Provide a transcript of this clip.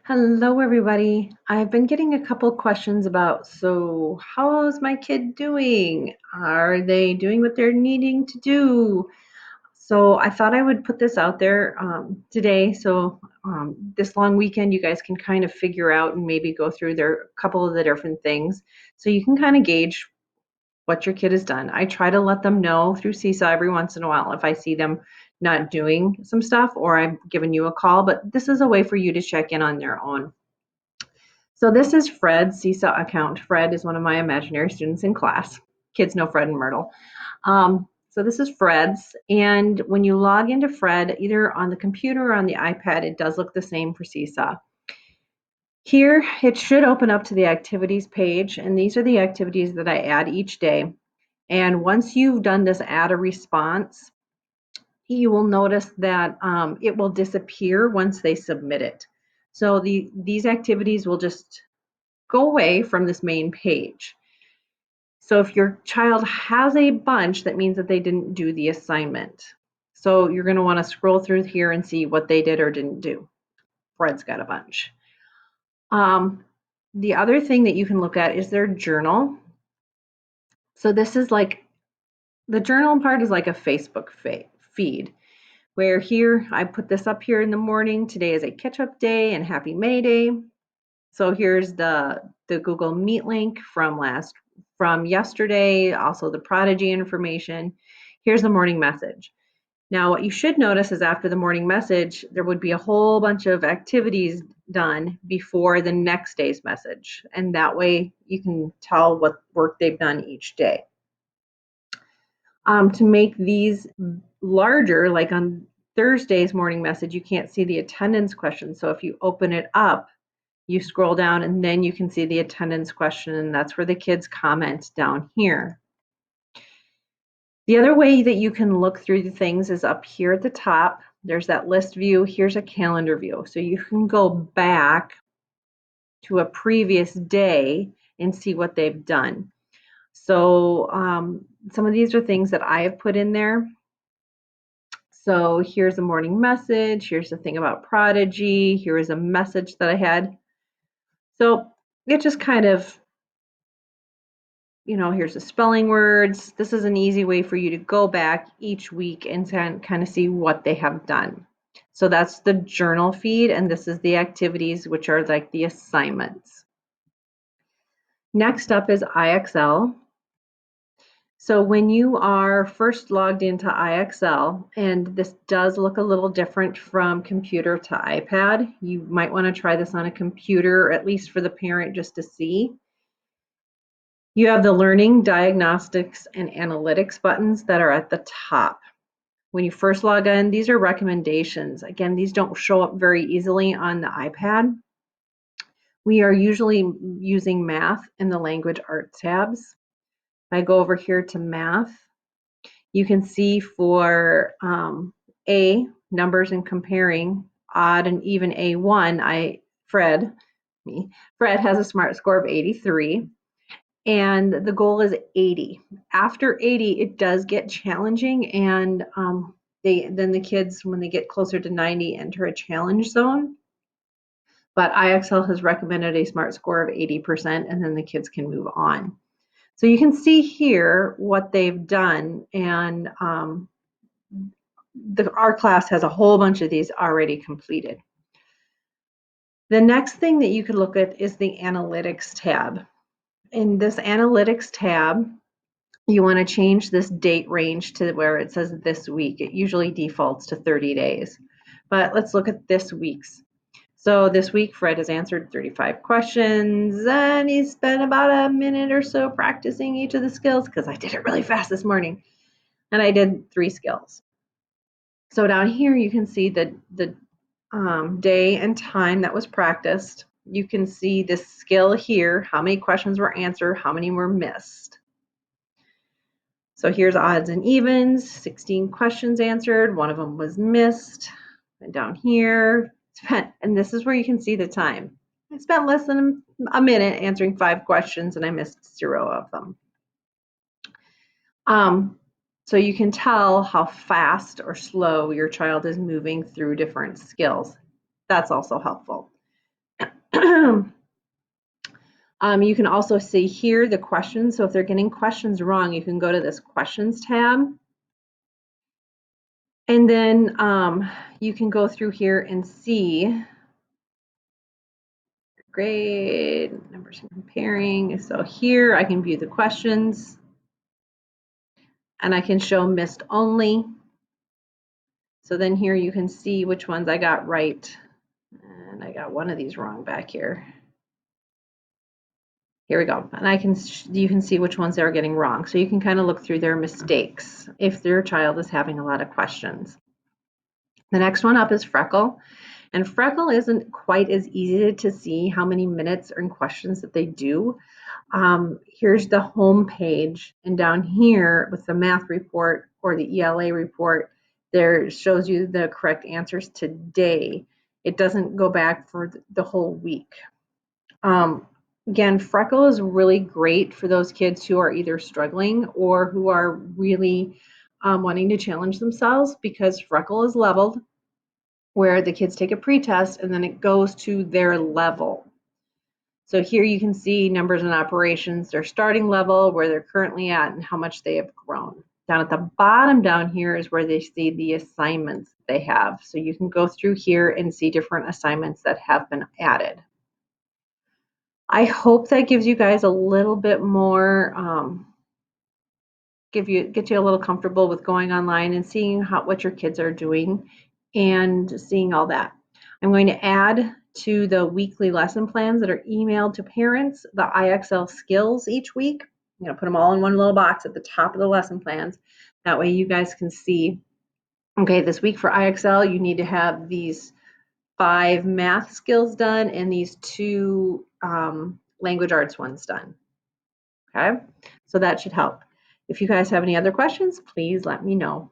Hello, everybody. I've been getting a couple questions about, so how's my kid doing? Are they doing what they're needing to do? So I thought I would put this out there today. So this long weekend, you guys can kind of figure out and maybe go through their couple of the different things. So you can kind of gauge what your kid has done. I try to let them know through Seesaw every once in a while if I see them not doing some stuff or I've given you a call, but this is a way for you to check in on their own. So this is Fred's Seesaw account. Fred is one of my imaginary students in class. Kids know Fred and Myrtle. So this is Fred's, and when you log into Fred, either on the computer or on the iPad, it does look the same for Seesaw. Here, it should open up to the activities page, and these are the activities that I add each day. And once you've done this add a response, you will notice that it will disappear once they submit it. So these activities will just go away from this main page. So if your child has a bunch, that means that they didn't do the assignment. So you're going to want to scroll through here and see what they did or didn't do. Fred's got a bunch. The other thing that you can look at is their journal. So this is like the journal part is like a Facebook feed, where here I put this up here in the morning. Today is a catch-up day and happy May Day. So here's the Google Meet link from yesterday, also the Prodigy information. Here's the morning message. Now, what you should notice is after the morning message, there would be a whole bunch of activities done before the next day's message. And that way you can tell what work they've done each day. To make these larger, like on Thursday's morning message, you can't see the attendance question. So if you open it up, you scroll down and then you can see the attendance question, and that's where the kids comment down here. The other way that you can look through the things is up here at the top. There's that list view. Here's a calendar view. So you can go back to a previous day and see what they've done. So some of these are things that I have put in there. So here's a morning message. Here's the thing about Prodigy. Here is a message that I had. So it just kind of, here's the spelling words. This is an easy way for you to go back each week and kind of see what they have done. So that's the journal feed, and this is the activities, which are like the assignments. Next up is IXL. So when you are first logged into IXL, and this does look a little different from computer to iPad, you might want to try this on a computer, at least for the parent, just to see. You have the learning, diagnostics, and analytics buttons that are at the top. When you first log in, these are recommendations. Again, these don't show up very easily on the iPad. We are usually using math in the language art tabs. If I go over here to math, you can see for A, numbers and comparing, odd and even A1, Fred has a SMART score of 83. And the goal is 80. After 80, it does get challenging, and then the kids, when they get closer to 90, enter a challenge zone. But IXL has recommended a SMART score of 80%, and then the kids can move on. So you can see here what they've done, and our class has a whole bunch of these already completed. The next thing that you could look at is the Analytics tab. In this Analytics tab, you want to change this date range to where it says this week. It usually defaults to 30 days. But let's look at this week's. So this week, Fred has answered 35 questions, and he spent about a minute or so practicing each of the skills because I did it really fast this morning. And I did 3 skills. So down here, you can see the day and time that was practiced. You can see this skill here, how many questions were answered, how many were missed. So here's odds and evens, 16 questions answered, one of them was missed. And down here, and this is where you can see the time. I spent less than a minute answering 5 questions and I missed 0 of them. So you can tell how fast or slow your child is moving through different skills. That's also helpful. You can also see here the questions. So if they're getting questions wrong, you can go to this questions tab. And then you can go through here and see grade, numbers and comparing. So here I can view the questions and I can show missed only. So then here you can see which ones I got right. And I got one of these wrong back here. Here we go. And you can see which ones they're getting wrong. So you can kind of look through their mistakes if their child is having a lot of questions. The next one up is Freckle. And Freckle isn't quite as easy to see how many minutes and questions that they do. Here's the home page, and down here with the math report or the ELA report, there shows you the correct answers today. It doesn't go back for the whole week. Again, Freckle is really great for those kids who are either struggling or who are really wanting to challenge themselves, because Freckle is leveled, where the kids take a pretest and then it goes to their level. So here you can see numbers and operations, their starting level, where they're currently at, and how much they have grown. Down at the bottom down here is where they see the assignments they have. So you can go through here and see different assignments that have been added. I hope that gives you guys a little bit more, get you a little comfortable with going online and seeing what your kids are doing and seeing all that. I'm going to add to the weekly lesson plans that are emailed to parents the IXL skills each week. I'm going to put them all in one little box at the top of the lesson plans. That way you guys can see, okay, this week for IXL, you need to have these 5 math skills done and these 2 language arts ones done. Okay, so that should help. If you guys have any other questions, please let me know.